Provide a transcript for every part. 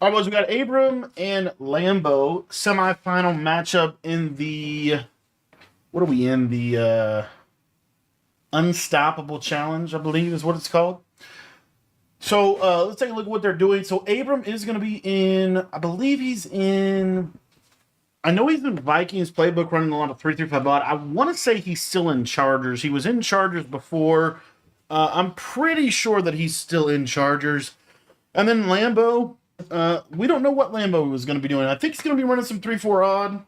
All right, boys, we got Abram and Lambo semifinal matchup in the, what are we in? The Unstoppable Challenge, I believe is what it's called. So let's take a look at what they're doing. So Abram is going to be in, I believe he's in, I know he's in Vikings playbook running a lot of 3-3-5 bot. I want to say he's still in Chargers. He was in Chargers before. I'm pretty sure that he's still in Chargers. And then Lambo, we don't know what Lambo is going to be doing. I think he's going to be running some 3-4 odd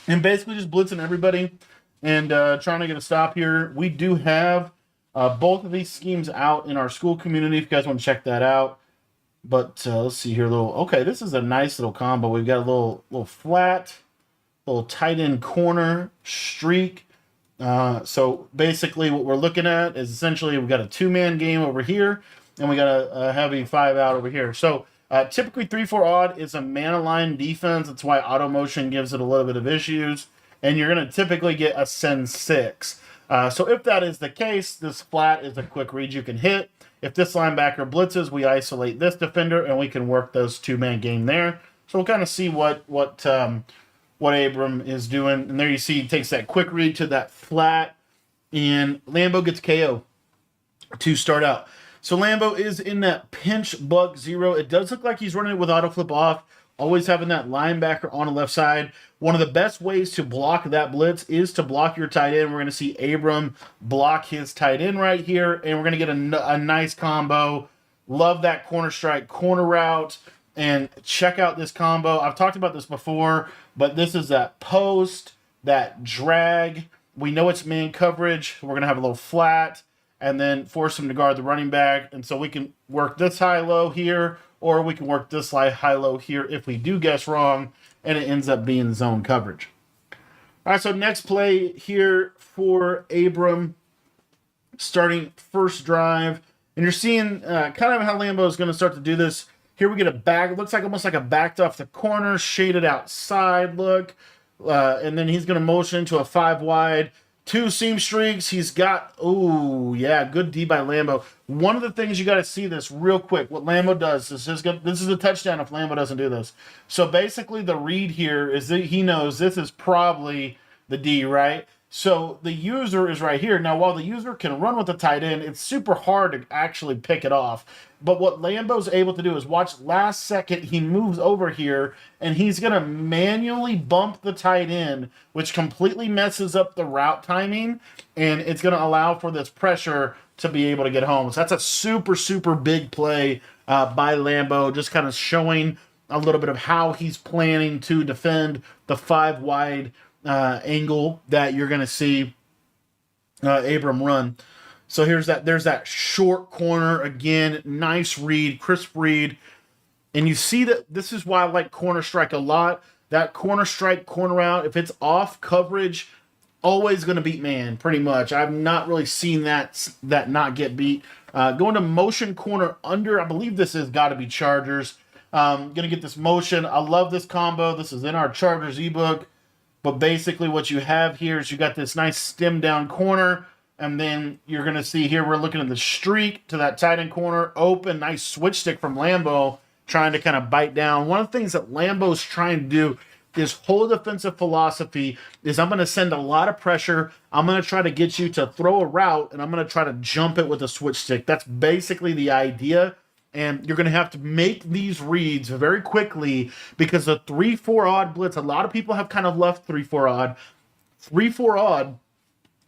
and basically just blitzing everybody and trying to get a stop here. We do have both of these schemes out in our school community if you guys want to check that out. But let's see here. Okay, this is a nice little combo. We've got a little flat, little tight end corner streak. So basically what we're looking at is essentially we've got a two-man game over here, and we got a heavy 5 out over here. So typically 3-4 odd is a man-aligned defense. That's why auto motion gives it a little bit of issues. And you're going to typically get a send 6. So if that is the case, this flat is a quick read you can hit. If this linebacker blitzes, we isolate this defender, and we can work those two-man game there. So we'll kind of see what Abram is doing. And there you see he takes that quick read to that flat, and Lambo gets KO to start out. So Lambo is in that pinch buck 0. It does look like he's running it with auto flip off, always having that linebacker on the left side. One of the best ways to block that blitz is to block your tight end. We're going to see Abram block his tight end right here, and we're going to get a nice combo. Love that corner strike, corner route, and check out this combo. I've talked about this before, but this is that post, that drag. We know it's man coverage. We're going to have a little flat and then force him to guard the running back. And so we can work this high-low here, or we can work this high-low here if we do guess wrong, and it ends up being zone coverage. All right, so next play here for Abram, starting first drive. And you're seeing kind of how Lambo is going to start to do this. Here we get a back. It looks like almost like a backed off the corner, shaded outside look. And then he's going to motion to a 5 wide. 2 seam streaks. He's got, oh, yeah, good D by Lambo. One of the things you got to see this real quick. What Lambo does, this is a touchdown if Lambo doesn't do this. So basically the read here is that he knows this is probably the D, right? So the user is right here. Now, while the user can run with the tight end, it's super hard to actually pick it off. But what Lambo's able to do is watch last second, he moves over here, and he's going to manually bump the tight end, which completely messes up the route timing, and it's going to allow for this pressure to be able to get home. So that's a super, super big play by Lambo, just kind of showing a little bit of how he's planning to defend the 5 wide angle that you're going to see Abram run. So there's that short corner again, nice read, crisp read, and you see that this is why I like corner strike a lot. That corner strike, corner out, if it's off coverage, always going to beat man, pretty much. I've not really seen that not get beat. Going to motion corner under, I believe this has got to be Chargers. Going to get this motion. I love this combo. This is in our Chargers ebook. But basically what you have here is you got this nice stem down corner, and then you're going to see here we're looking at the streak to that tight end corner, open, nice switch stick from Lambo, trying to kind of bite down. One of the things that Lambo's trying to do, this whole defensive philosophy is I'm going to send a lot of pressure. I'm going to try to get you to throw a route, and I'm going to try to jump it with a switch stick. That's basically the idea. And you're going to have to make these reads very quickly because the 3-4 odd blitz, a lot of people have kind of left 3-4 odd. 3-4 odd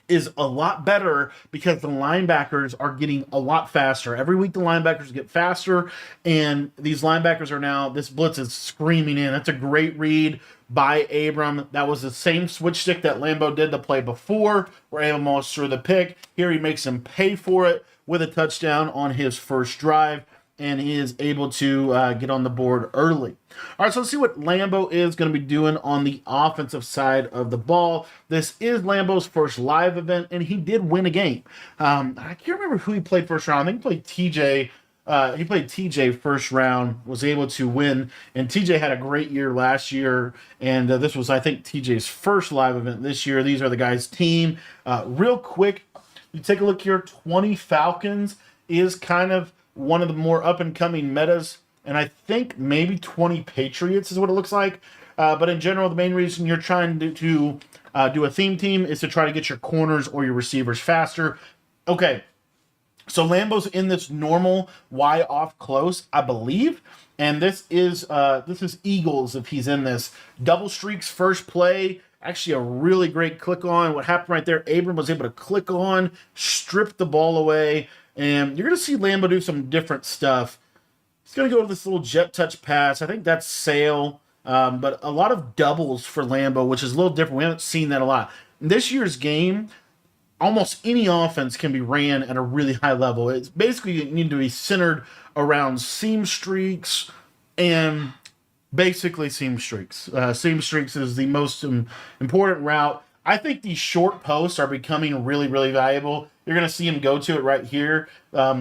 is a lot better because the linebackers are getting a lot faster. Every week the linebackers get faster, and these linebackers are now, this blitz is screaming in. That's a great read by Abram. That was the same switch stick that Lambo did the play before, where Abram almost threw the pick. Here he makes him pay for it with a touchdown on his first drive, and he is able to get on the board early. All right, so let's see what Lambo is going to be doing on the offensive side of the ball. This is Lambo's first live event, and he did win a game. I can't remember who he played first round. I think he played TJ. He played TJ first round, was able to win, and TJ had a great year last year, and this was, I think, TJ's first live event this year. These are the guys' team. Real quick, you take a look here, 20 Falcons is kind of one of the more up-and-coming metas and I think maybe 20 Patriots is what it looks like. But in general, the main reason you're trying to do a theme team is to try to get your corners or your receivers faster. Okay, so Lambo's in this normal Y off close, I believe. And this is Eagles if he's in this. Double streaks first play. Actually, a really great click on. What happened right there, Abram was able to click on, strip the ball away, and you're going to see Lambo do some different stuff. He's going to go to this little jet touch pass. I think that's Sale, but a lot of doubles for Lambo, which is a little different. We haven't seen that a lot. In this year's game, almost any offense can be ran at a really high level. It's basically you need to be centered around seam streaks and basically seam streaks. Seam streaks is the most important route. I think these short posts are becoming really, really valuable. You're going to see him go to it right here. I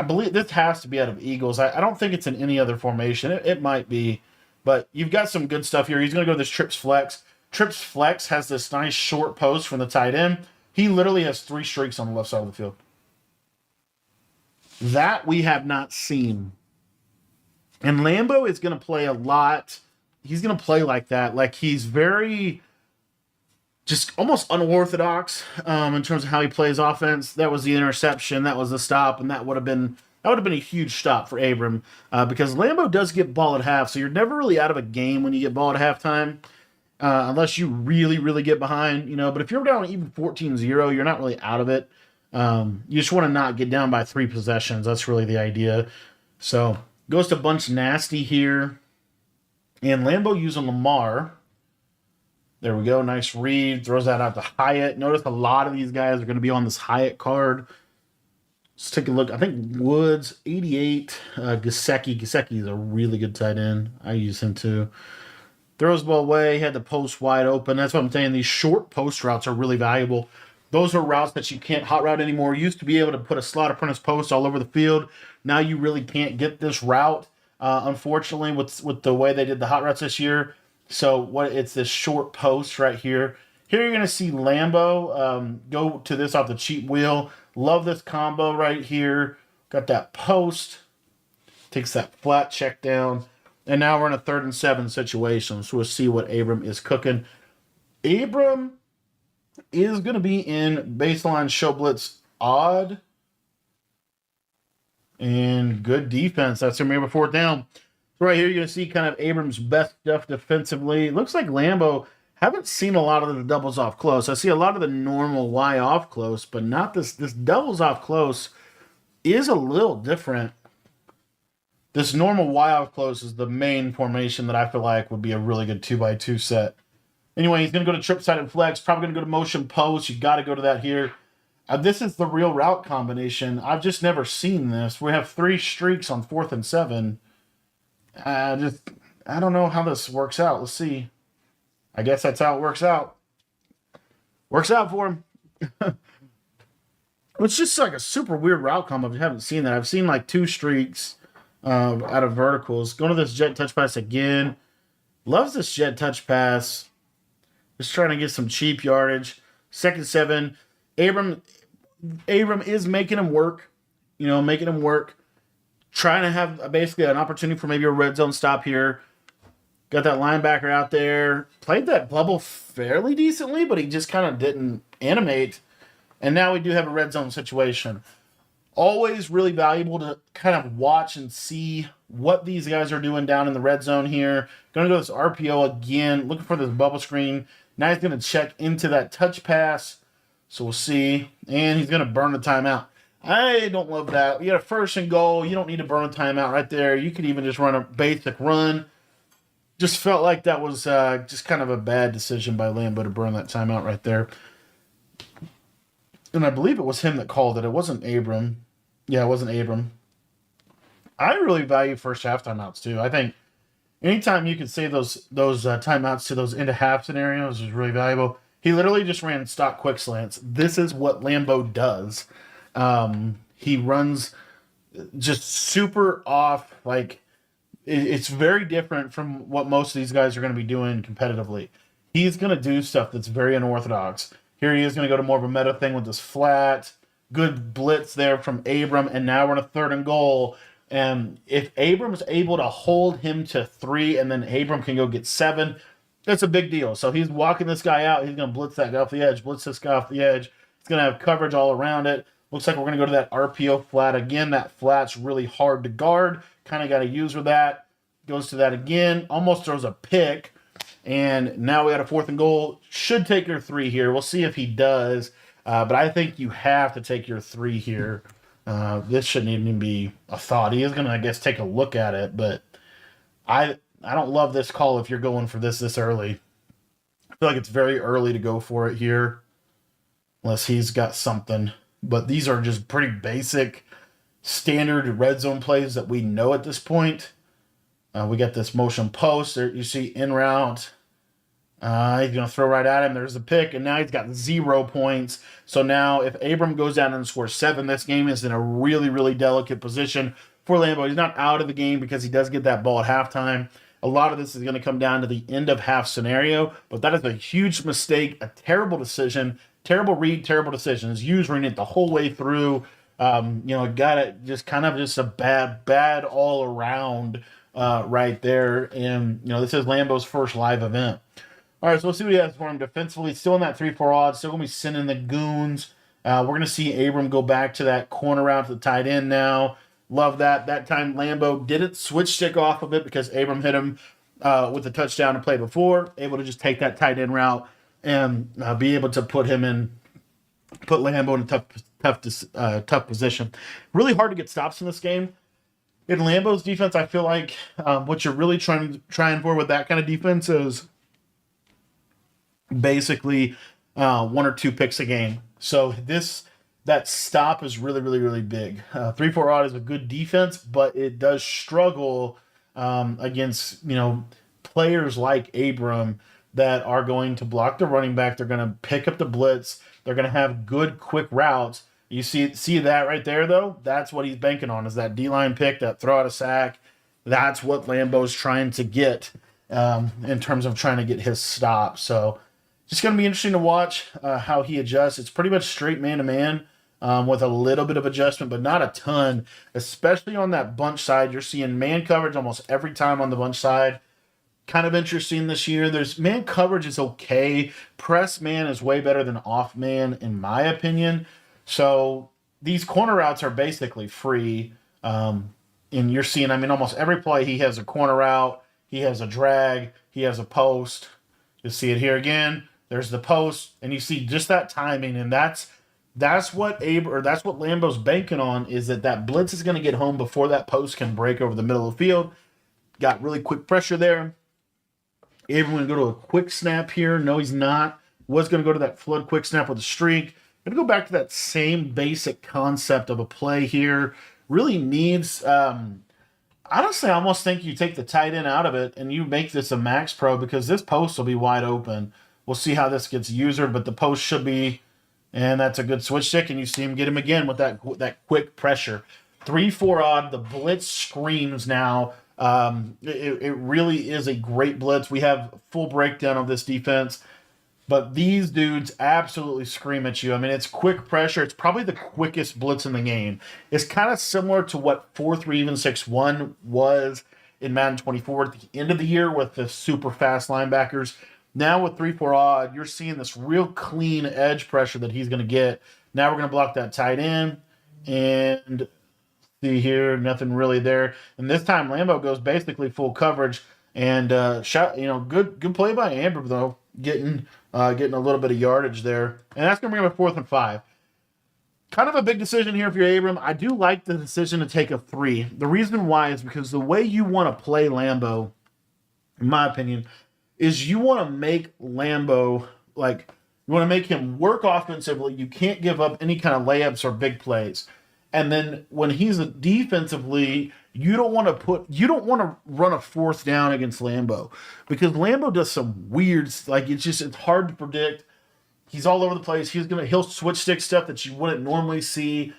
believe this has to be out of Eagles. I don't think it's in any other formation. It might be, but you've got some good stuff here. He's going to go to this trips flex. Trips flex has this nice short post from the tight end. He literally has 3 streaks on the left side of the field. That we have not seen. And Lambo is going to play a lot. He's going to play like that. Like he's very just almost unorthodox in terms of how he plays offense. That was the interception. That was the stop. And that would have been a huge stop for Abram because Lambo does get ball at half. So you're never really out of a game when you get ball at halftime unless you really, really get behind, But if you're down even 14-0, you're not really out of it. You just want to not get down by 3 possessions. That's really the idea. So goes to Bunch Nasty here. And Lambo using Lamar. There we go. Nice read. Throws that out to Hyatt. Notice a lot of these guys are going to be on this Hyatt card. Let's take a look. I think Woods, 88. Gesicki. Gesicki is a really good tight end. I use him too. Throws the ball away. Had the post wide open. That's what I'm saying. These short post routes are really valuable. Those are routes that you can't hot route anymore. You used to be able to put a slot apprentice post all over the field. Now you really can't get this route, unfortunately, with the way they did the hot routes this year. So it's this short post right here. Here you're going to see Lambo go to this off the cheap wheel. Love this combo right here. Got that post. Takes that flat check down. And now we're in a 3rd and 7 situation. So we'll see what Abram is cooking. Abram is going to be in baseline show blitz odd. And good defense. That's going to be a 4th down. So right here, you're going to see kind of Abram's best stuff defensively. It looks like Lambo, haven't seen a lot of the doubles off close. I see a lot of the normal Y off close, but not this. This doubles off close is a little different. This normal Y off close is the main formation that I feel like would be a really good 2x2 set. Anyway, he's going to go to trip side and flex. Probably going to go to motion post. You got to go to that here. This is the real route combination. I've just never seen this. We have 3 streaks on 4th and 7. I don't know how this works out. Let's see. I guess that's how it works out. Works out for him. It's just like a super weird route combo. I haven't seen that. I've seen like 2 streaks out of verticals. Going to this jet touch pass again. Loves this jet touch pass. Just trying to get some cheap yardage. 2nd 7. Abram is making him work. Making him work. Trying to have basically an opportunity for maybe a red zone stop here. Got that linebacker out there. Played that bubble fairly decently, but he just kind of didn't animate. And now we do have a red zone situation. Always really valuable to kind of watch and see what these guys are doing down in the red zone here. Going to go to this RPO again. Looking for this bubble screen. Now he's going to check into that touch pass. So we'll see. And he's going to burn the timeout. I don't love that. You got a 1st and goal. You don't need to burn a timeout right there. You could even just run a basic run. Just felt like that was just kind of a bad decision by Lambo to burn that timeout right there. And I believe it was him that called it. It wasn't Abram. Yeah, it wasn't Abram. I really value first half timeouts too. I think anytime you can save those timeouts to those into half scenarios is really valuable. He literally just ran stock quick slants. This is what Lambo does. He runs just super off. Like it's very different from what most of these guys are going to be doing competitively. He's going to do stuff that's very unorthodox. Here he is going to go to more of a meta thing with this flat. Good blitz there from Abram. And now we're in a 3rd and goal. And if Abram's able to hold him to 3 and then Abram can go get 7, that's a big deal. So he's walking this guy out. He's going to blitz that guy off the edge, blitz this guy off the edge. He's going to have coverage all around it. Looks like we're going to go to that RPO flat again. That flat's really hard to guard. Kind of got to use with that. Goes to that again. Almost throws a pick. And now we got a 4th and goal. Should take your 3 here. We'll see if he does. But I think you have to take your 3 here. This shouldn't even be a thought. He is going to, I guess, take a look at it. But I don't love this call if you're going for this early. I feel like it's very early to go for it here. Unless he's got something. But these are just pretty basic, standard red zone plays that we know at this point. We got this motion post. There, you see in route. He's going to throw right at him. There's the pick, and now he's got 0 points. So now if Abram goes down and scores 7, this game is in a really, really delicate position for Lambo. He's not out of the game because he does get that ball at halftime. A lot of this is going to come down to the end of half scenario, but that is a huge mistake, a terrible decision, terrible read, terrible decision. He's using it the whole way through. Got it just kind of just a bad all around right there. And, this is Lambo's first live event. All right, so we'll see what he has for him defensively. Still in that 3-4 odds. Still going to be sending the goons. We're going to see Abram go back to that corner route to the tight end now. Love that. That time Lambo didn't switch stick off of it because Abram hit him with the touchdown to play before. Able to just take that tight end route and be able to put Lambo in a tough position. Really hard to get stops in this game. In Lambo's defense, I feel like what you're really trying for with that kind of defense is basically 1 or 2 picks a game. So that stop is really, really, really big. 3-4 odd is a good defense, but it does struggle against players like Abram that are going to block the running back. They're going to pick up the blitz. They're going to have good, quick routes. You see that right there, though? That's what he's banking on, is that D-line pick, that throw out a sack. That's what Lambo's trying to get in terms of trying to get his stop. So just going to be interesting to watch how he adjusts. It's pretty much straight man-to-man with a little bit of adjustment, but not a ton, especially on that bunch side. You're seeing man coverage almost every time on the bunch side. Kind of interesting this year. There's man coverage is okay. Press man is way better than off man, in my opinion. So these corner routes are basically free. And you're seeing, almost every play he has a corner route, he has a drag, he has a post. You'll see it here again. There's the post, and you see just that timing, and that's what Lambo's banking on, is that blitz is going to get home before that post can break over the middle of the field. Got really quick pressure there. Abram going to go to a quick snap here. No, he's not. Was going to go to that flood quick snap with a streak. Going to go back to that same basic concept of a play here. Really needs, honestly, I almost think you take the tight end out of it and you make this a max pro, because this post will be wide open. We'll see how this gets usered, but the post should be, and that's a good switch stick, and you see him get him again with that quick pressure. 3-4 odd, the blitz screams now. It really is a great blitz. We have full breakdown of this defense, but these dudes absolutely scream at you. It's quick pressure. It's probably the quickest blitz in the game. It's kind of similar to what 4-3 even 6-1 was in Madden 24 at the end of the year with the super fast linebackers. Now with 3-4 odd, you're seeing this real clean edge pressure that he's going to get. Now we're going to block that tight end, and see here, nothing really there. And this time Lambo goes basically full coverage, and good play by Abram though, getting a little bit of yardage there, and that's going to bring him a 4th and 5. Kind of a big decision here if you're Abram. I do like the decision to take a 3. The reason why is because the way you want to play Lambo, in my opinion, is you want to make Lambo, you want to make him work offensively. You can't give up any kind of layups or big plays. And then when he's defensively, you don't want to run a 4th down against Lambo, because Lambo does some weird, it's hard to predict. He's all over the place. He'll switch stick stuff that you wouldn't normally see.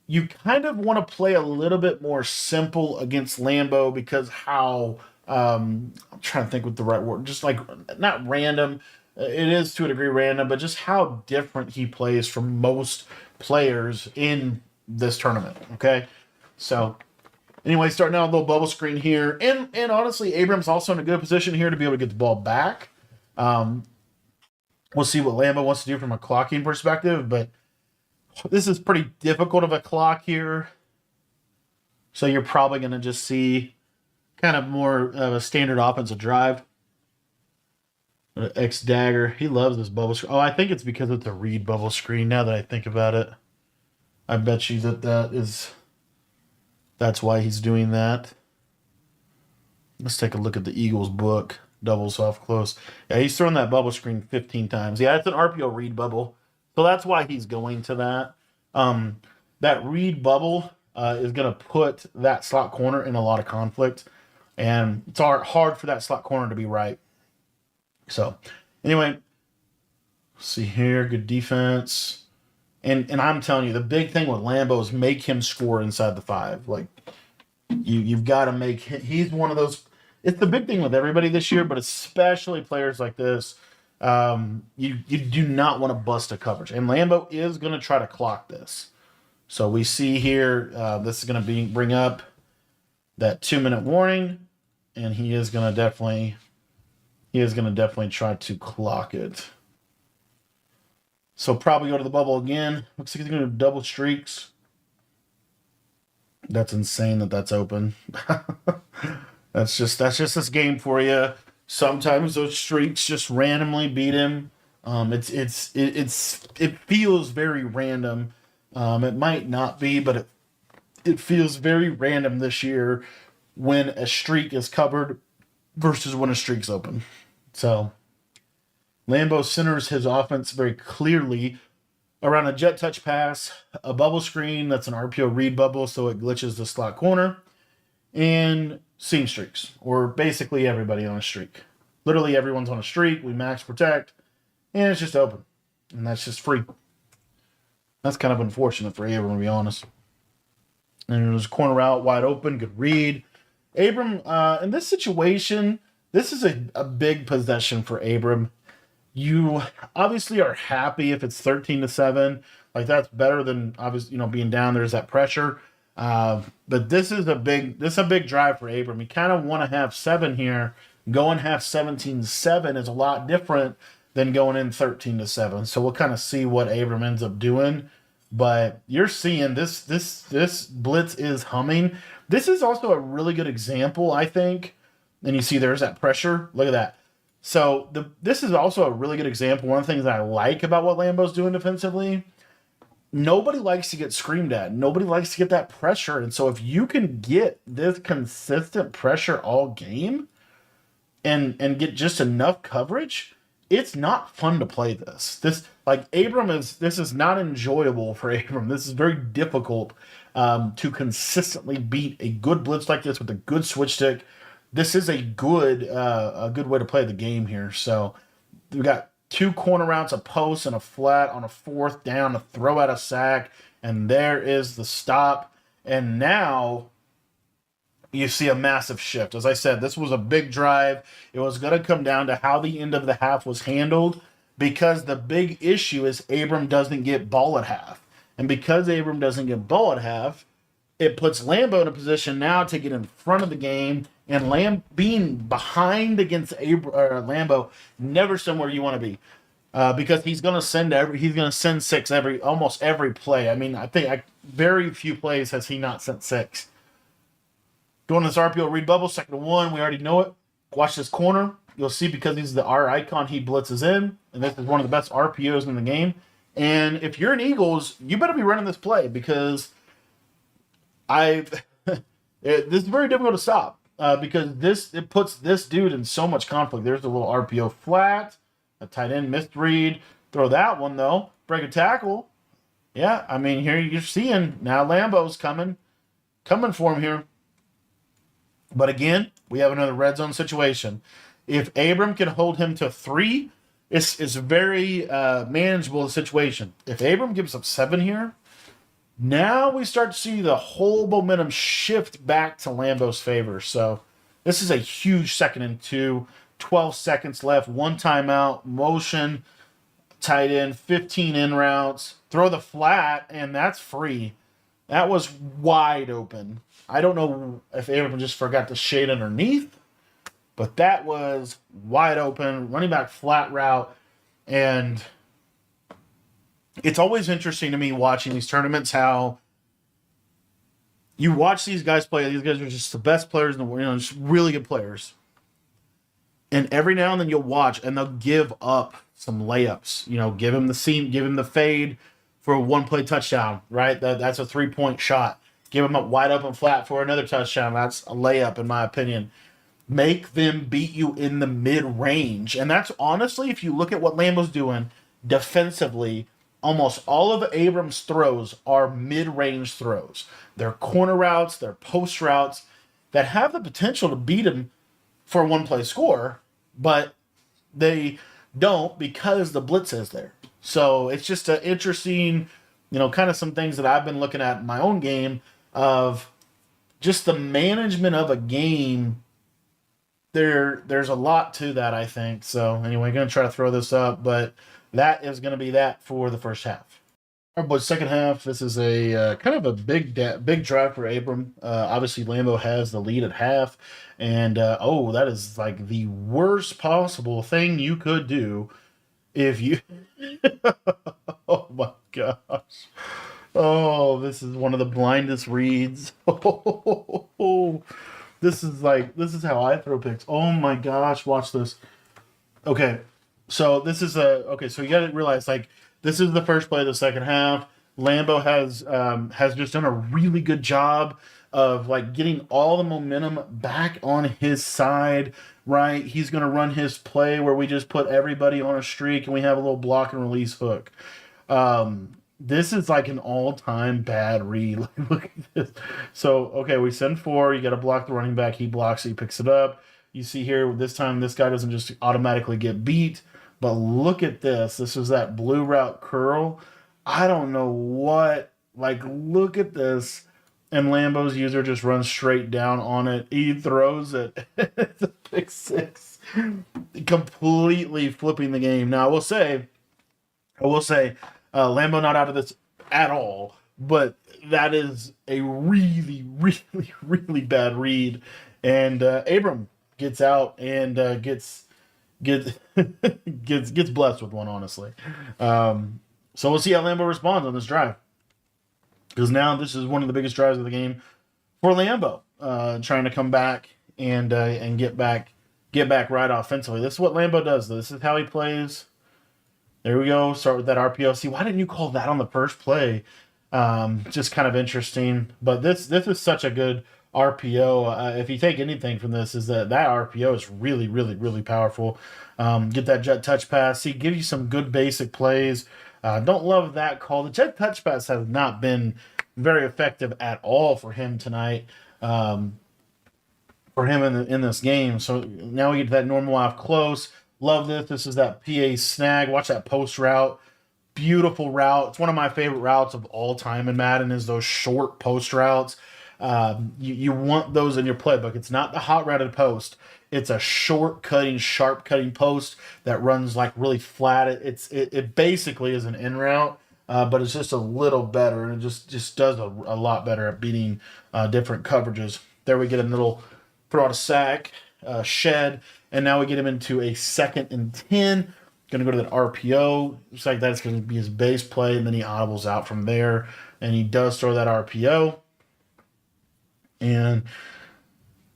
You kind of want to play a little bit more simple against Lambo, because how, I'm trying to think what the right word, just not random. It is to a degree random, but just how different he plays from most players in this tournament. Okay. So Anyway, starting out a little bubble screen here. And honestly, Abram's also in a good position here to be able to get the ball back. We'll see what Lambo wants to do from a clocking perspective, but this is pretty difficult of a clock here. So you're probably going to just see kind of more of a standard offensive drive. X dagger. He loves this bubble screen. Oh, I think it's because it's a read bubble screen now that I think about it. I bet you that's why he's doing that. Let's take a look at the Eagles book. Double soft close. Yeah, he's thrown that bubble screen 15 times. Yeah, it's an RPO read bubble. So that's why he's going to that. That read bubble is going to put that slot corner in a lot of conflict. And it's hard for that slot corner to be right. So, anyway, see here, good defense. And I'm telling you, the big thing with Lambo is make him score inside the 5. Like, you've got to make him, he's one of those. It's the big thing with everybody this year, but especially players like this. You do not want to bust a coverage. And Lambo is going to try to clock this. So we see here, this is going to bring up that 2-minute warning. And he is going to definitely try to clock it. So probably go to the bubble again. Looks like he's going to do double streaks. That's insane that's open. That's just this game for you. Sometimes those streaks just randomly beat him. It feels very random. It might not be, but it feels very random this year when a streak is covered versus when a streak's open. So Lambo centers his offense very clearly around a jet touch pass, a bubble screen that's an RPO read bubble, so it glitches the slot corner, and seam streaks, or basically everybody on a streak. Literally everyone's on a streak. We max protect, and it's just open, and that's just free. That's kind of unfortunate for Abram, to be honest. And there's a corner route, wide open, good read. Abram, in this situation, this is a big possession for Abram. You obviously are happy if it's 13-7. Like, that's better than obviously, being down. There's that pressure. But this is a big drive for Abram. You kind of want to have 7 here. Going half 17-7 is a lot different than going in 13-7. So we'll kind of see what Abram ends up doing. But you're seeing this blitz is humming. This is also a really good example, I think. And you see there's that pressure. Look at that. So this is also a really good example. One of the things that I like about what Lambo's doing defensively, nobody likes to get screamed at. Nobody likes to get that pressure. And so if you can get this consistent pressure all game and get just enough coverage, it's not fun to play this. This is not enjoyable for Abram. This is very difficult to consistently beat a good blitz like this with a good switch stick. This is a good way to play the game here. So we've got 2 corner routes, a post, and a flat on a 4th down, a throw out a sack, and there is the stop. And now you see a massive shift. As I said, this was a big drive. It was going to come down to how the end of the half was handled, because the big issue is Abram doesn't get ball at half. And because Abram doesn't get ball at half, it puts Lambo in a position now to get in front of the game. And being behind against Lambo, never somewhere you want to be, because he's going to send 6 almost every play. I mean, I think very few plays has he not sent 6. Going to this RPO read bubble, 2nd and 1. We already know it. Watch this corner. You'll see, because he's the R icon, he blitzes in, and this is one of the best RPOs in the game. And if you're an Eagles, you better be running this play, because this is very difficult to stop. Because it puts this dude in so much conflict. There's a little RPO flat, a tight end missed read. Throw that one, though. Break a tackle. Yeah, I mean, here you're seeing now Lambo's coming for him here. But again, we have another red zone situation. If Abram can hold him to 3, it's very manageable situation. If Abram gives up 7 here, now we start to see the whole momentum shift back to Lambo's favor. So this is a huge 2nd and 2, 12 seconds left, 1 timeout, motion, tight end, 15 in routes, throw the flat, and that's free. That was wide open. I don't know if Abram just forgot to shade underneath, but that was wide open, running back flat route. And it's always interesting to me watching these tournaments how you watch these guys play. These guys are just the best players in the world, just really good players. And every now and then you'll watch and they'll give up some layups. Give him the seam, give him the fade for a one-play touchdown, right? That's a 3-point shot. Give him up wide open flat for another touchdown. That's a layup, in my opinion. Make them beat you in the mid-range. And that's honestly, if you look at what Lambo's doing defensively, almost all of Abram's throws are mid-range throws. They're corner routes, they're post routes that have the potential to beat him for a one-play score, but they don't because the blitz is there. So it's just an interesting, kind of some things that I've been looking at in my own game of just the management of a game. There's a lot to that, I think. So anyway, going to try to throw this up, but that is going to be that for the first half. All right, boys, second half. This is a kind of a big drive for Abram. Obviously, Lambo has the lead at half, and that is like the worst possible thing you could do if you. Oh my gosh! Oh, this is one of the blindest reads. This is how I throw picks. Oh my gosh! Watch this. Okay, so this is so you got to realize this is the first play of the second half. Lambo has just done a really good job of getting all the momentum back on his side, right? He's going to run his play where we just put everybody on a streak and we have a little block and release hook. This is like an all-time bad read. Look at this. So, okay, we send 4. You got to block the running back. He blocks it. He picks it up. You see here, this time this guy doesn't just automatically get beat. But look at this. This is that blue route curl. I don't know what. Look at this. And Lambo's user just runs straight down on it. He throws it. It's a pick 6. Completely flipping the game. Now, I will say, Lambo not out of this at all. But that is a really, really, really bad read. And Abram gets out and gets blessed with one, honestly. So we'll see how Lambo responds on this drive, because now this is one of the biggest drives of the game for Lambo, trying to come back and get back right offensively. This is what Lambo does, though. This is how he plays. There we go. Start with that RPO. See, why didn't you call that on the first play? Just kind of interesting. But this is such a good RPO. If you take anything from this, is that RPO is really, really, really powerful. Get that jet touch pass. See, give you some good basic plays. Don't love that call. The jet touch pass has not been very effective at all for him tonight. For him in this game. So now we get to that normal off close. Love this. This is that PA snag. Watch that post route. Beautiful route. It's one of my favorite routes of all time in Madden, is those short post routes. You want those in your playbook. It's not the hot routed post. It's a short cutting, sharp cutting post that runs really flat. It basically is an in route, but it's just a little better, and it just does a lot better at beating different coverages. There we get a little throw out a sack, shed, and now we get him into a 2nd and 10. Going to go to that RPO. Looks like that's going to be his base play, and then he audibles out from there, and he does throw that RPO. And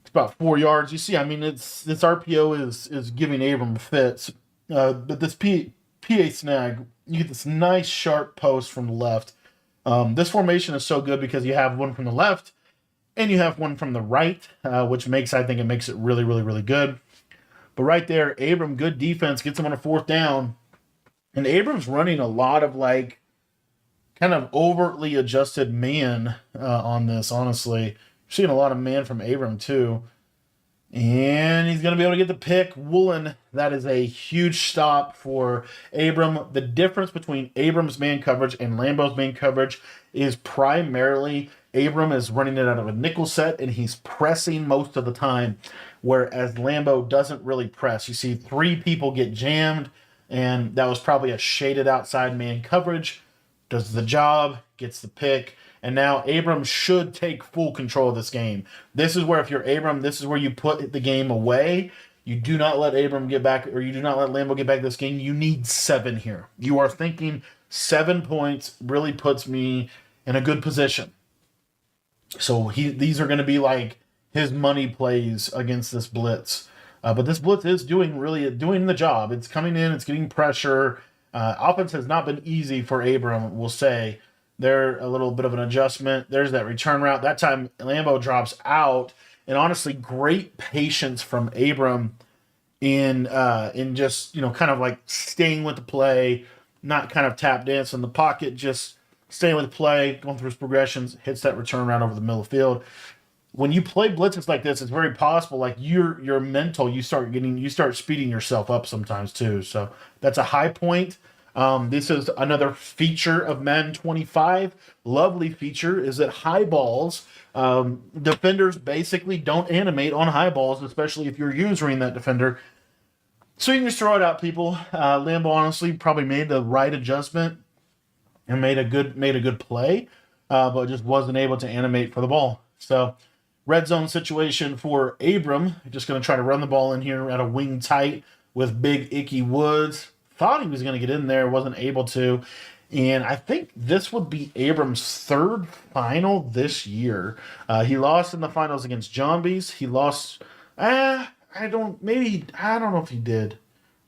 it's about 4 yards. You see, this RPO is giving Abram fits. But this PA snag, you get this nice sharp post from the left. This formation is so good because you have one from the left and you have one from the right, which makes it really, really, really good. But right there, Abram, good defense, gets him on a 4th down. And Abram's running a lot of kind of overtly adjusted man on this, honestly. Seeing a lot of man from Abram too. And he's going to be able to get the pick. Woolen, that is a huge stop for Abram. The difference between Abram's man coverage and Lambo's man coverage is primarily Abram is running it out of a nickel set and he's pressing most of the time, whereas Lambo doesn't really press. You see 3 people get jammed, and that was probably a shaded outside man coverage. Does the job, gets the pick. And now Abram should take full control of this game. This is where, if you're Abram, this is where you put the game away. You do not let Abram get back, or you do not let Lambo get back this game. You need 7 here. You are thinking 7 points really puts me in a good position. So these are going to be like his money plays against this blitz. But this blitz is doing the job. It's coming in. It's getting pressure. Offense has not been easy for Abram, we'll say. They're a little bit of an adjustment. There's that return route. That time, Lambo drops out. And honestly, great patience from Abram in just, kind of like staying with the play, not kind of tap dance in the pocket, just staying with the play, going through his progressions, hits that return route over the middle of the field. When you play blitzes like this, it's very possible, like your mental, you start speeding yourself up sometimes too. So that's a high point. This is another feature of Madden 25. Lovely feature is that high balls, defenders basically don't animate on high balls, especially if you're using that defender. So you can just throw it out, people. Lambo honestly probably made the right adjustment and made a good play, but just wasn't able to animate for the ball. So red zone situation for Abram. Just going to try to run the ball in here at a wing tight with big Icky Woods. Thought he was going to get in there, wasn't able to. And I think this would be Abram's 3rd final this year. He lost in the finals against Zombies. He lost, I don't know if he did.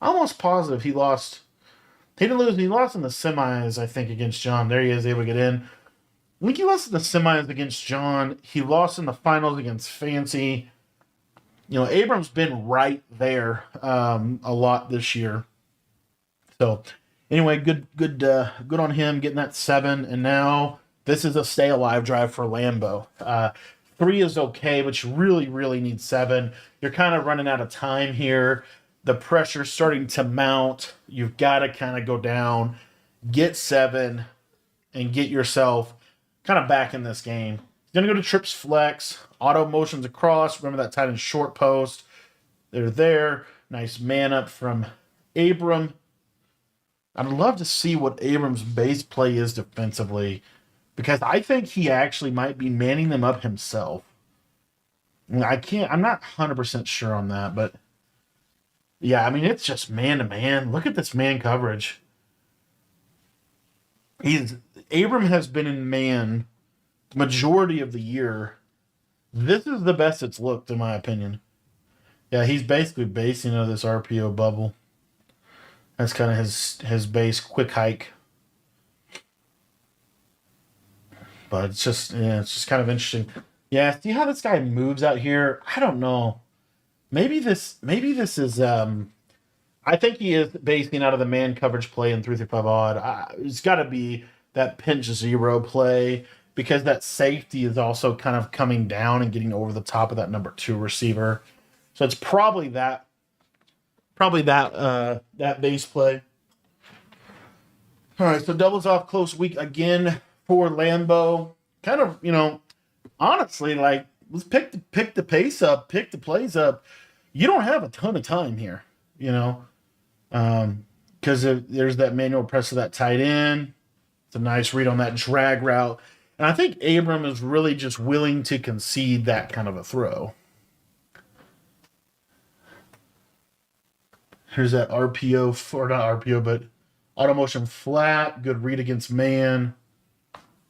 I'm almost positive he lost. He didn't lose. He lost in the semis, I think, against John. There he is, able to get in. I think he lost in the semis against John. He lost in the finals against Fancy. Abram's been right there a lot this year. So, anyway, good on him getting that 7. And now this is a stay alive drive for Lambo. 3 is okay, but you really, really need 7. You're kind of running out of time here. The pressure's starting to mount. You've got to kind of go down, get 7, and get yourself kind of back in this game. He's going to go to trips flex, auto motions across. Remember that tight end short post. They're there. Nice man up from Abram. I'd love to see what Abram's base play is defensively, because I think he actually might be manning them up himself. I'm not 100% sure on that, but yeah, I mean, it's just man to man. Look at this man coverage. Abram has been in man the majority of the year. This is the best it's looked, in my opinion. Yeah, he's basically basing on this RPO bubble. That's kind of his base quick hike. But it's just kind of interesting. Yeah, see how this guy moves out here? I don't know. Maybe this is I think he is basing out of the man coverage play in 3-5 odd. It's got to be that pinch zero play, because that safety is also kind of coming down and getting over the top of that number 2 receiver. So it's probably that base play. All right, so doubles off close week again for Lambo. Kind of, honestly, like, let's pick the pace up, pick the plays up. You don't have a ton of time here, because there's that manual press of that tight end. It's a nice read on that drag route. And I think Abram is really just willing to concede that kind of a throw. Here's that RPO, or not RPO, but auto motion flat. Good read against man.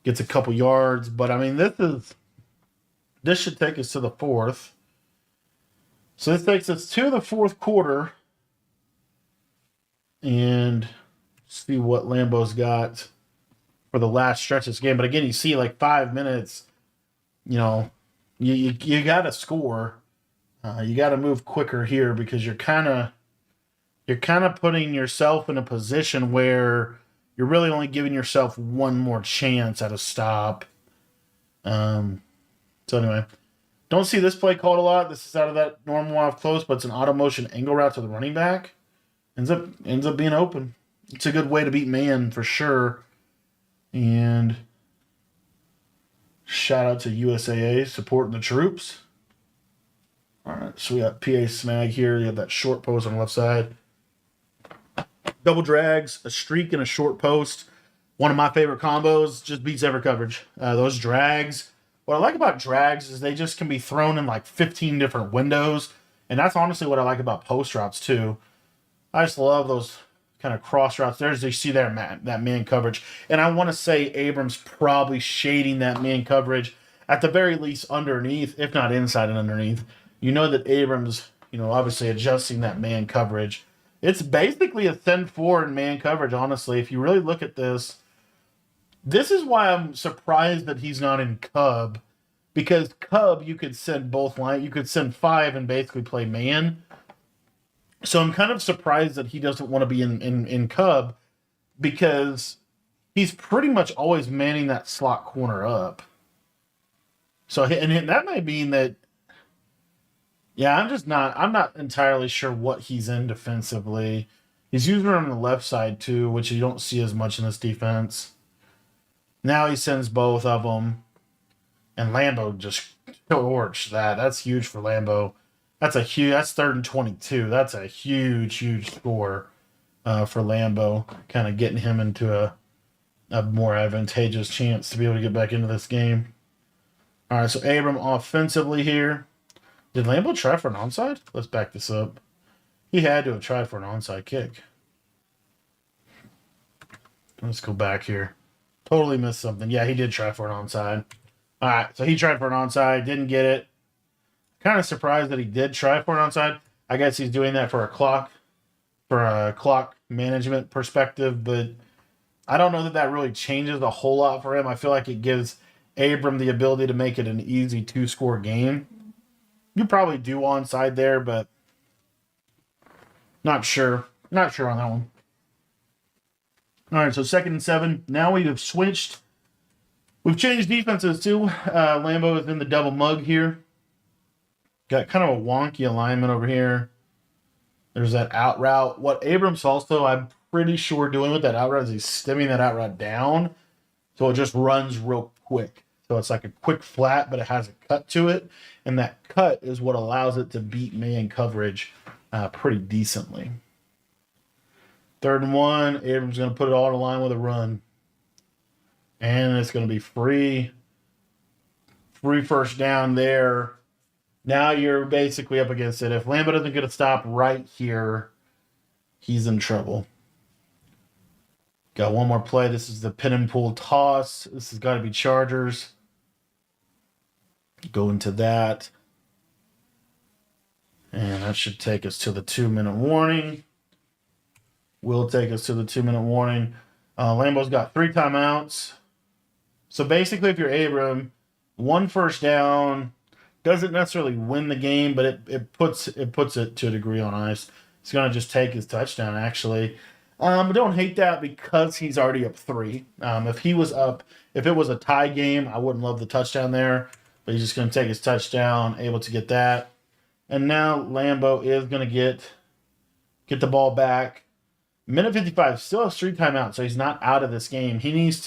Gets a couple yards. But, I mean, this should take us to the 4th. So this takes us to the 4th quarter. And see what Lambo's got for the last stretch of this game. But again, you see like 5 minutes, you got to score. You got to move quicker here, because you're kind of putting yourself in a position where you're really only giving yourself one more chance at a stop. So anyway, don't see this play called a lot. This is out of that normal off close, but it's an auto motion angle route to the running back. Ends up being open. It's a good way to beat man for sure. And shout out to USAA supporting the troops. All right, so we got PA Smag here. You have that short post on the left side. Double drags, a streak, and a short post. One of my favorite combos, just beats every coverage. Those drags. What I like about drags is they just can be thrown in like 15 different windows. And that's honestly what I like about post routes too. I just love those kind of cross routes. There's you see there that man coverage. And I want to say Abrams probably shading that man coverage at the very least underneath, if not inside and underneath. You know that Abrams, obviously adjusting that man coverage. It's basically a send forward man coverage, honestly. If you really look at this is why I'm surprised that he's not in Cub. Because Cub, you could send both line. You could send 5 and basically play man. So I'm kind of surprised that he doesn't want to be in Cub, because he's pretty much always manning that slot corner up. So, and that might mean that, yeah, I'm not entirely sure what he's in defensively. He's using it on the left side too, which you don't see as much in this defense. Now he sends both of them, and Lambo just torched that. That's huge for Lambo. That's 3rd and 22. That's a huge score for Lambo, kind of getting him into a more advantageous chance to be able to get back into this game. All right, so Abram offensively here. Did Lambo try for an onside? Let's back this up. He had to have tried for an onside kick. Let's go back here. Totally missed something. Yeah, he did try for an onside. All right, so he tried for an onside, didn't get it. Kind of surprised that he did try for an onside. I guess he's doing that for a clock management perspective, but I don't know that really changes a whole lot for him. I feel like it gives Abram the ability to make it an easy 2-score game. You probably do onside there, but not sure. Not sure on that one. All right, so 2nd and 7. Now we have switched. We've changed defenses too. Lambo is in the double mug here. Got kind of a wonky alignment over here. There's that out route. What Abrams also, I'm pretty sure, doing with that out route is he's stemming that out route down, so it just runs real quick. So it's like a quick flat, but it has a cut to it, and that cut is what allows it to beat man coverage pretty decently. 3rd and 1. Abrams going to put it all in line with a run, and it's going to be free first down there. Now you're basically up against it. If Lambo doesn't get a stop right here, he's in trouble. Got one more play. This is the pin and pull toss. This has got to be Chargers. Go into that. And that should take us to the 2-minute warning. Will take us to the 2-minute warning. Lambo's got 3 timeouts. So basically, if you're Abram, 1 first down doesn't necessarily win the game, but it puts it to a degree on ice. He's going to just take his touchdown, actually. But don't hate that because he's already up 3. If it was a tie game, I wouldn't love the touchdown there. But he's just going to take his touchdown, able to get that. And now Lambo is going to get the ball back. Minute 55, still has 3 timeouts, so he's not out of this game. He's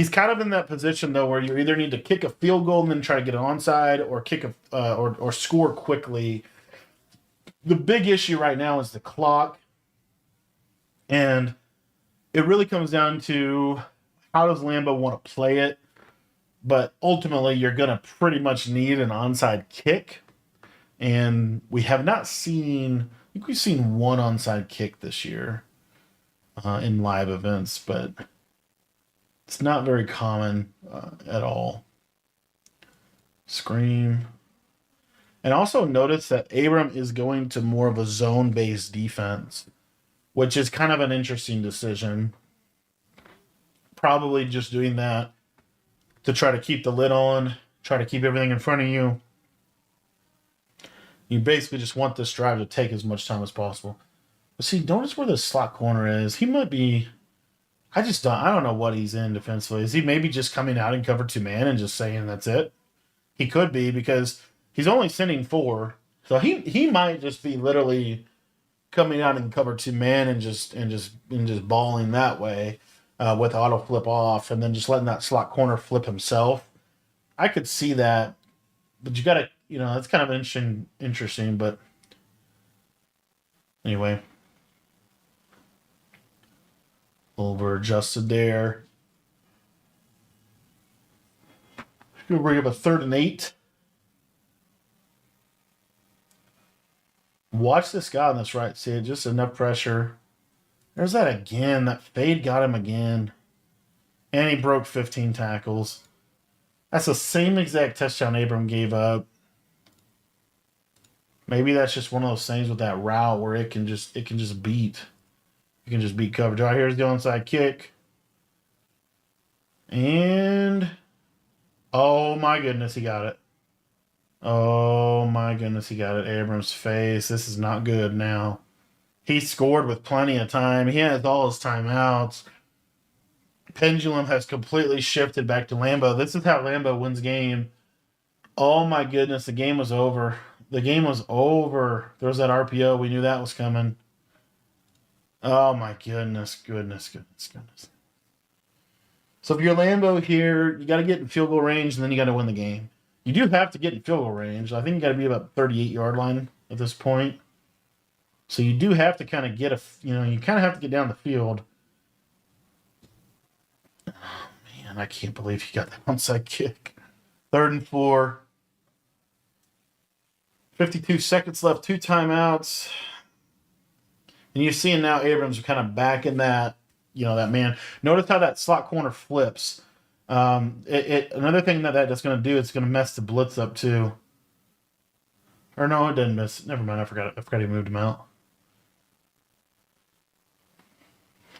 kind of in that position, though, where you either need to kick a field goal and then try to get an onside, or kick or score quickly. The big issue right now is the clock, and it really comes down to how does Lambo want to play it. But ultimately, you're going to pretty much need an onside kick, and we have not seen. I think we've seen 1 onside kick this year in live events, but it's not very common at all. Scream. And also notice that Abram is going to more of a zone-based defense, which is kind of an interesting decision. Probably just doing that to try to keep the lid on, try to keep everything in front of you. You basically just want this drive to take as much time as possible. But see, notice where the slot corner is. He might be... I don't know what he's in defensively. Is he maybe just coming out in cover 2 man and just saying that's it? He could be, because he's only sending 4. So he might just be literally coming out in cover 2 man and just balling that way with auto flip off, and then just letting that slot corner flip himself. I could see that, but you got to, that's kind of interesting, but anyway. Over adjusted there. Gonna bring up a 3rd and 8. Watch this guy on this right side. Just enough pressure. There's that again. That fade got him again. And he broke 15 tackles. That's the same exact touchdown Abram gave up. Maybe that's just one of those things with that route where it can just beat. You can just beat coverage. All right, here's the onside kick. And oh my goodness, he got it. Oh my goodness, he got it. Abram's face. This is not good now. He scored with plenty of time. He has all his timeouts. Pendulum has completely shifted back to Lambo. This is how Lambo wins game. Oh my goodness, the game was over. The game was over. There was that RPO. We knew that was coming. Oh my goodness. So if you're Lambo here, you got to get in field goal range, and then you got to win the game. You do have to get in field goal range. I think you got to be about 38-yard line at this point. So you do have to kind of get you kind of have to get down the field. Oh man, I can't believe he got that onside kick. 3rd and 4. 52 seconds left, 2 timeouts. And you're seeing now Abrams are kind of back in that, that man. Notice how that slot corner flips. Another thing that's going to do, it's going to mess the blitz up too. Or no, it didn't miss. Never mind, I forgot he moved him out.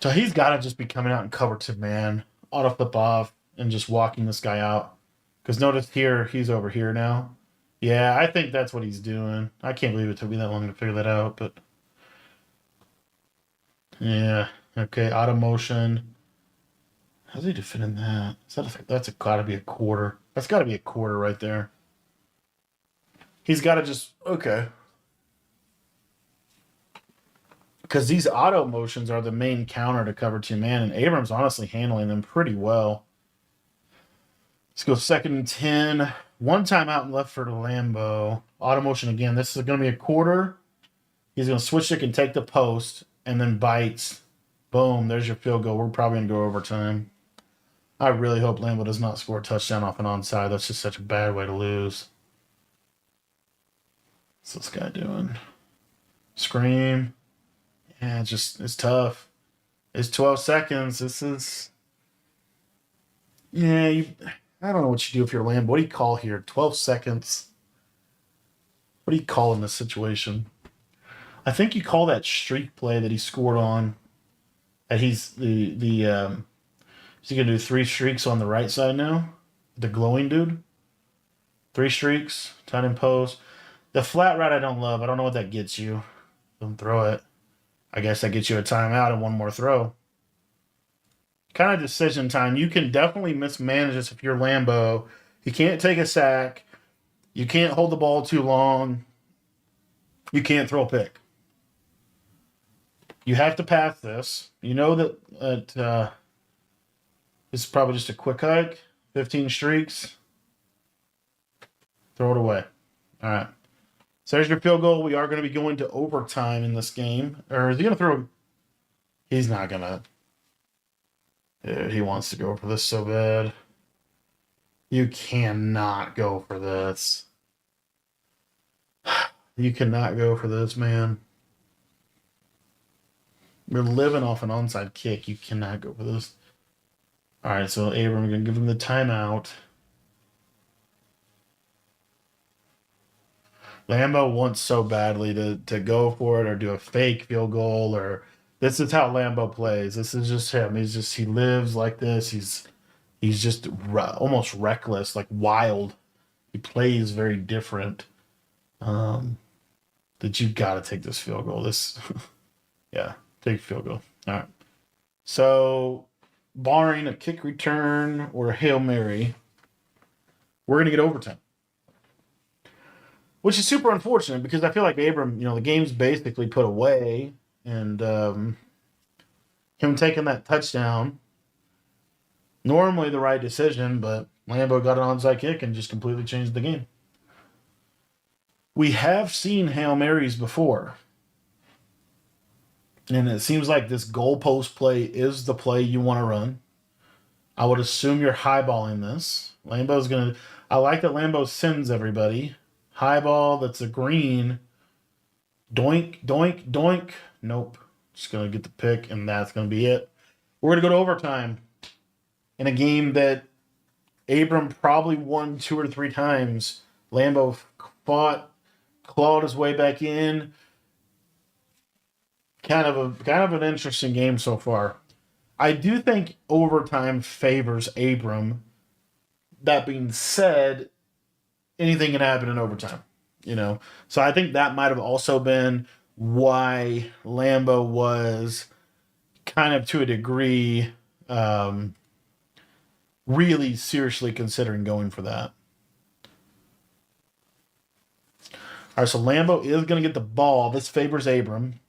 So he's got to just be coming out and cover to man, auto flip off, and just walking this guy out. Because notice here, he's over here now. Yeah, I think that's what he's doing. I can't believe it took me that long to figure that out, but yeah. Okay, auto motion. How's he defending that? That's got to be a quarter. That's got to be a quarter right there. He's got to just okay. Because these auto motions are the main counter to cover 2 man, and Abrams honestly handling them pretty well. Let's go 2nd and 10. 1 timeout and left for the Lambo. Auto motion again. This is going to be a quarter. He's going to switch it and take the post, and then bites. Boom, there's your field goal. We're probably going to go overtime. I really hope Lambo does not score a touchdown off an onside. That's just such a bad way to lose. What's this guy doing? Scream. Yeah, it's tough. It's 12 seconds. This is... Yeah, I don't know what you do if you're Lambo. What do you call here? 12 seconds. What do you call in this situation? I think you call that streak play that he scored on. That he's is he gonna do 3 streaks on the right side now? The glowing dude? 3 streaks, tight end post. The flat route I don't love. I don't know what that gets you. Don't throw it. I guess that gets you a timeout and 1 more throw. Kind of decision time. You can definitely mismanage this if you're Lambo. You can't take a sack. You can't hold the ball too long. You can't throw a pick. You have to pass this. You know that this is probably just a quick hike. 15 streaks. Throw it away. All right. So there's your field goal. We are going to be going to overtime in this game. Or is he going to throw? He's not going to. Dude, he wants to go for this so bad. You cannot go for this. You cannot go for this, man. You're living off an onside kick. You cannot go for this. All right, so Abram, we're going to give him the timeout. Lambo wants so badly to go for it or do a fake field goal, or this is how Lambo plays. This is just him. He lives like this. He's just almost reckless, like wild. He plays very different. That you got to take this field goal. Yeah, take a field goal. All right. So, barring a kick return or a Hail Mary, we're going to get overtime. Which is super unfortunate because I feel like Abram, the game's basically put away, and him taking that touchdown, normally the right decision, but Lambo got an onside kick and just completely changed the game. We have seen Hail Marys before. And it seems like this goalpost play is the play you want to run. I would assume you're highballing this. Lambo's going to. I like that Lambo sends everybody. Highball, that's a green. Doink, doink, doink. Nope. Just going to get the pick, and that's going to be it. We're going to go to overtime in a game that Abram probably won 2 or 3 times. Lambo fought, clawed his way back in. Kind of an interesting game so far. I do think overtime favors Abram. That being said, anything can happen in overtime, you know. So I think that might have also been why Lambo was kind of to a degree really seriously considering going for that. All right, so Lambo is going to get the ball. This favors Abram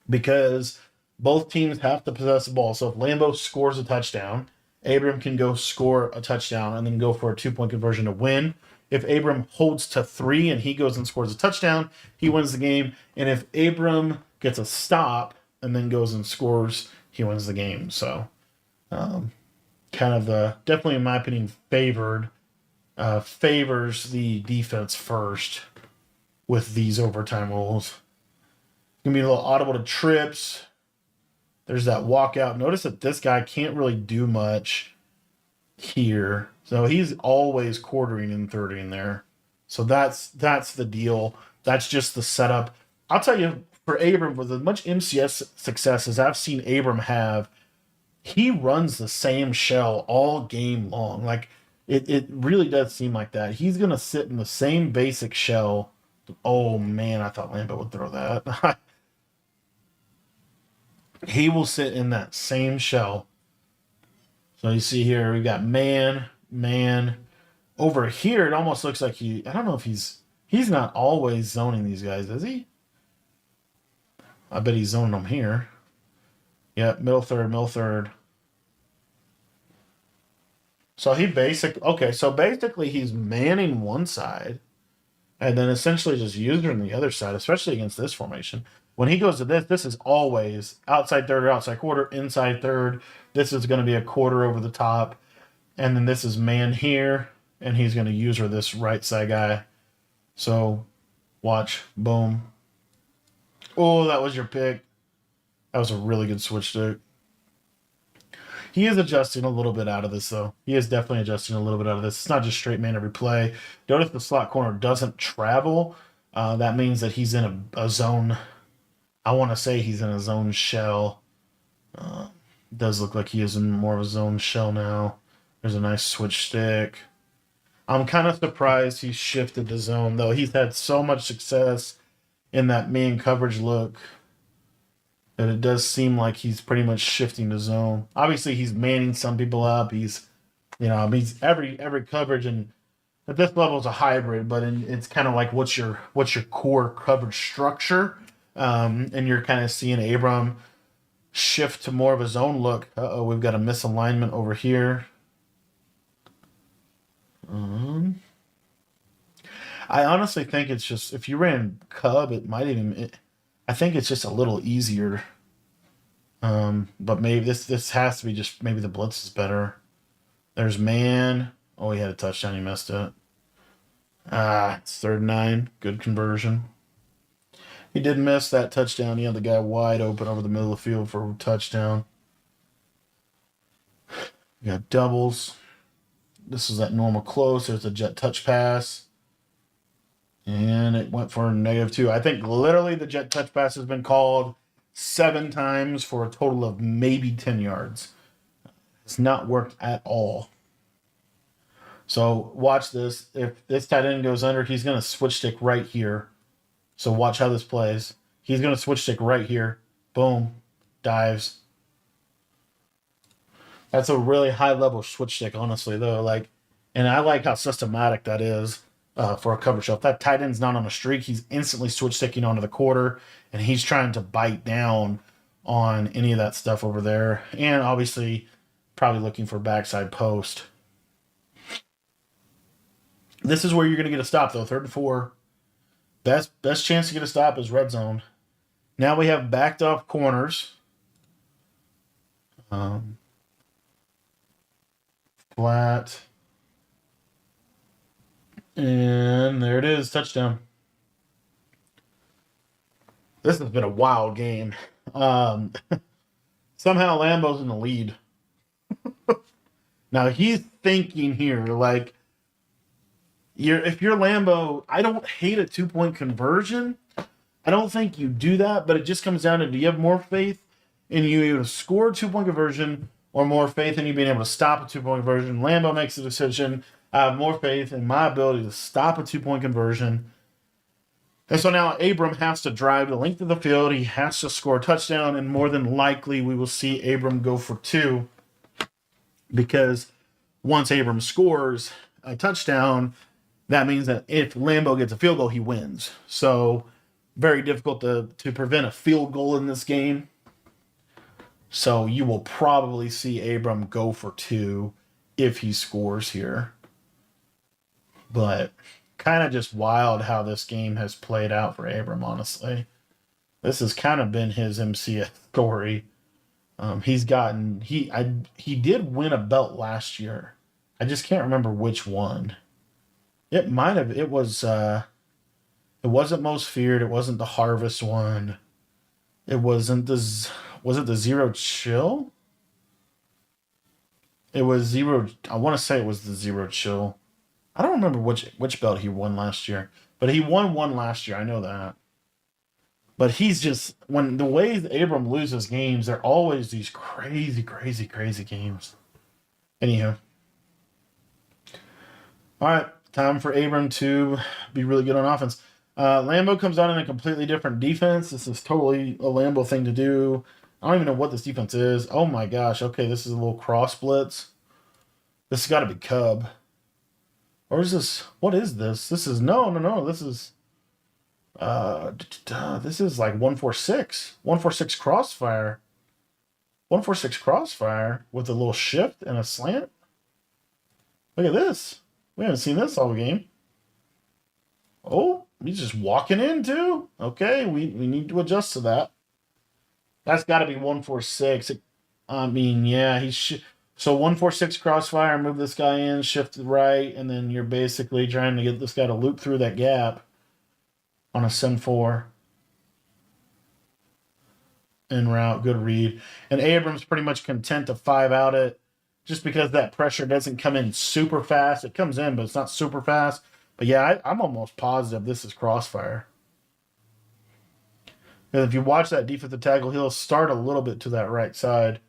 because both teams have to possess the ball. So if Lambo scores a touchdown, Abram can go score a touchdown and then go for a 2-point conversion to win. If Abram holds to 3 and he goes and scores a touchdown, he wins the game. And if Abram gets a stop and then goes and scores, he wins the game. So kind of definitely in my opinion favors the defense first with these overtime rules. Gonna be a little audible to trips. There's that walkout. Notice that this guy can't really do much here. So he's always quartering and thirding there. So that's the deal. That's just the setup. I'll tell you, for Abram, with as much MCS success as I've seen Abram have, he runs the same shell all game long. Like it really does seem like that. He's gonna sit in the same basic shell. Oh man, I thought Lambo would throw that. He will sit in that same shell. So you see here, we got man. Over here, it almost looks like I don't know if he's not always zoning these guys, is he? I bet he's zoning them here. Yeah, middle third. So basically he's manning one side and then essentially just using the other side, especially against this formation. When he goes to this is always outside third or outside quarter, inside third. This is going to be a quarter over the top. And then this is man here, and he's going to use her this right side guy. So watch, boom. Oh, that was your pick. That was a really good switch stick. He is adjusting a little bit out of this, though. He is definitely adjusting a little bit out of this. It's not just straight man every play. Notice the slot corner doesn't travel. That means that he's in a zone. I want to say he's in a zone shell. Does look like he is in more of a zone shell now. There's a nice switch stick. I'm kind of surprised he shifted the zone, though. He's had so much success in that man coverage look that it does seem like he's pretty much shifting the zone. Obviously, he's manning some people up. He's every coverage, and at this level is a hybrid, but it's kind of like what's your core coverage structure, and you're kind of seeing Abram shift to more of a zone look. We've got a misalignment over here. I honestly think it's just if you ran Cub, it might even. I think it's just a little easier. But maybe this has to be just maybe the blitz is better. There's man. Oh, he had a touchdown. He missed it. It's 3rd and 9. Good conversion. He did miss that touchdown. He had the guy wide open over the middle of the field for a touchdown. We got doubles. This is that normal close. There's a jet touch pass. And it went for a -2. I think literally the jet touch pass has been called 7 times for a total of maybe 10 yards. It's not worked at all. So watch this. If this tight end goes under, he's going to switch stick right here. So watch how this plays. He's going to switch stick right here. Boom. Dives. That's a really high level switch stick, honestly, though. And I like how systematic that is for a coverage. So if that tight end's not on a streak, he's instantly switch sticking onto the quarter, and he's trying to bite down on any of that stuff over there. And obviously, probably looking for backside post. This is where you're going to get a stop, though. 3rd and 4. Best chance to get a stop is red zone. Now we have backed off corners. Flat. And there it is, touchdown. This has been a wild game. Um, somehow Lambo's in the lead. Now he's thinking here, like, if you're Lambo, I don't hate a 2-point conversion. I don't think you do that, but it just comes down to, do you have more faith in you able to score a 2-point conversion, or more faith in you being able to stop a 2-point conversion? Lambo makes the decision. I have more faith in my ability to stop a 2-point conversion. And so now Abram has to drive the length of the field. He has to score a touchdown, and more than likely we will see Abram go for 2, because once Abram scores a touchdown, that means that if Lambo gets a field goal, he wins. So very difficult to prevent a field goal in this game. So you will probably see Abram go for 2 if he scores here. But kind of just wild how this game has played out for Abram, honestly. This has kind of been his MCS story. He did win a belt last year. I just can't remember which one. It wasn't Most Feared. It wasn't the Harvest one. It wasn't was it the Zero Chill? It was Zero. I want to say it was the Zero Chill. I don't remember which belt he won last year, but he won one last year. I know that. But he's just, when the way Abram loses games, they're always these crazy, crazy, crazy games. Anywho. All right, time for Abram to be really good on offense. Lambo comes out in a completely different defense. This is totally a Lambo thing to do. I don't even know what this defense is. Oh my gosh. Okay, this is a little cross blitz. This has got to be Cub. Or is this, what is this? This is, no. This is, this is like 146. 146 Crossfire. 146 Crossfire with a little shift and a slant. Look at this. We haven't seen this all game. Oh, he's just walking in too. Okay, we need to adjust to that. That's got to be 146. I mean, yeah, so 146 Crossfire, move this guy in, shift right, and then you're basically trying to get this guy to loop through that gap on a send 4. En route, good read. And Abram's pretty much content to 5 out it, just because that pressure doesn't come in super fast. It comes in, but it's not super fast. But yeah, I'm almost positive this is Crossfire. Because if you watch that defensive tackle, he'll start a little bit to that right side.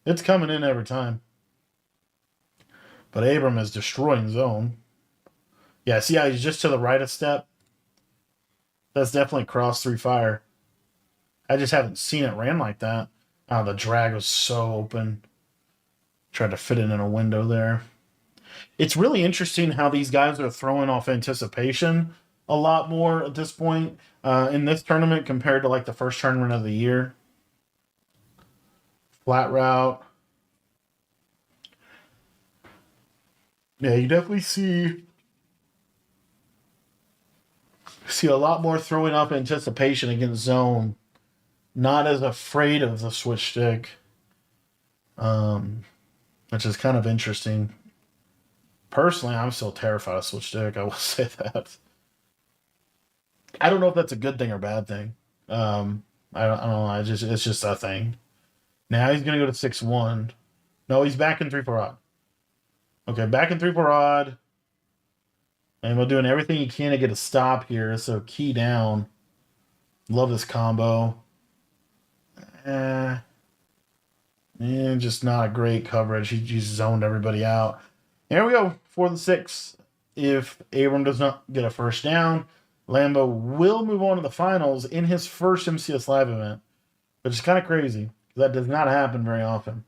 It's coming in every time. But Abram is destroying zone. Yeah, see how he's just to the right a step? That's definitely cross 3 fire. I just haven't seen it ran like that. Oh, the drag was so open. Tried to fit it in a window there. It's really interesting how these guys are throwing off anticipation a lot more at this point in this tournament compared to like the first tournament of the year. Flat route. Yeah, you definitely see a lot more throwing off anticipation against zone. Not as afraid of the switch stick. Which is kind of interesting. Personally, I'm still terrified of switch stick. I will say that. I don't know if that's a good thing or bad thing. I don't know. It's just a thing. Now he's gonna go to 6-1. No, he's back in 3-4 odd. Okay, back in 3-4 odd. And we're doing everything he can to get a stop here. So key down. Love this combo. Just not a great coverage. He just zoned everybody out. Here we go. 4-6. If Abram does not get a first down, Lambo will move on to the finals in his first MCS Live event, which is kind of crazy. That does not happen very often.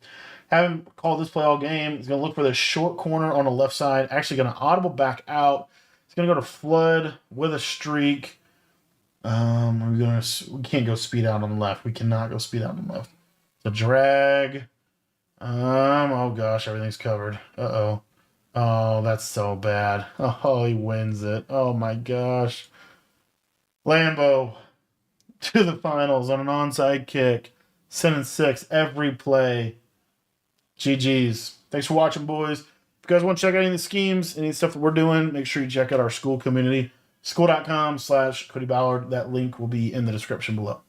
Having called this play all game, he's going to look for this short corner on the left side. Actually going to audible back out. He's going to go to flood with a streak. We can't go speed out on the left. We cannot go speed out on the left. So drag. Oh gosh, everything's covered. Uh-oh. Oh, that's so bad. Oh, he wins it. Oh my gosh. Lambo. to the finals on an onside kick. 7-6 every play. GG's. Thanks for watching, boys. If you guys want to check out any of the schemes, any stuff that we're doing, make sure you check out our school community. School.com/Cody Ballard. That link will be in the description below.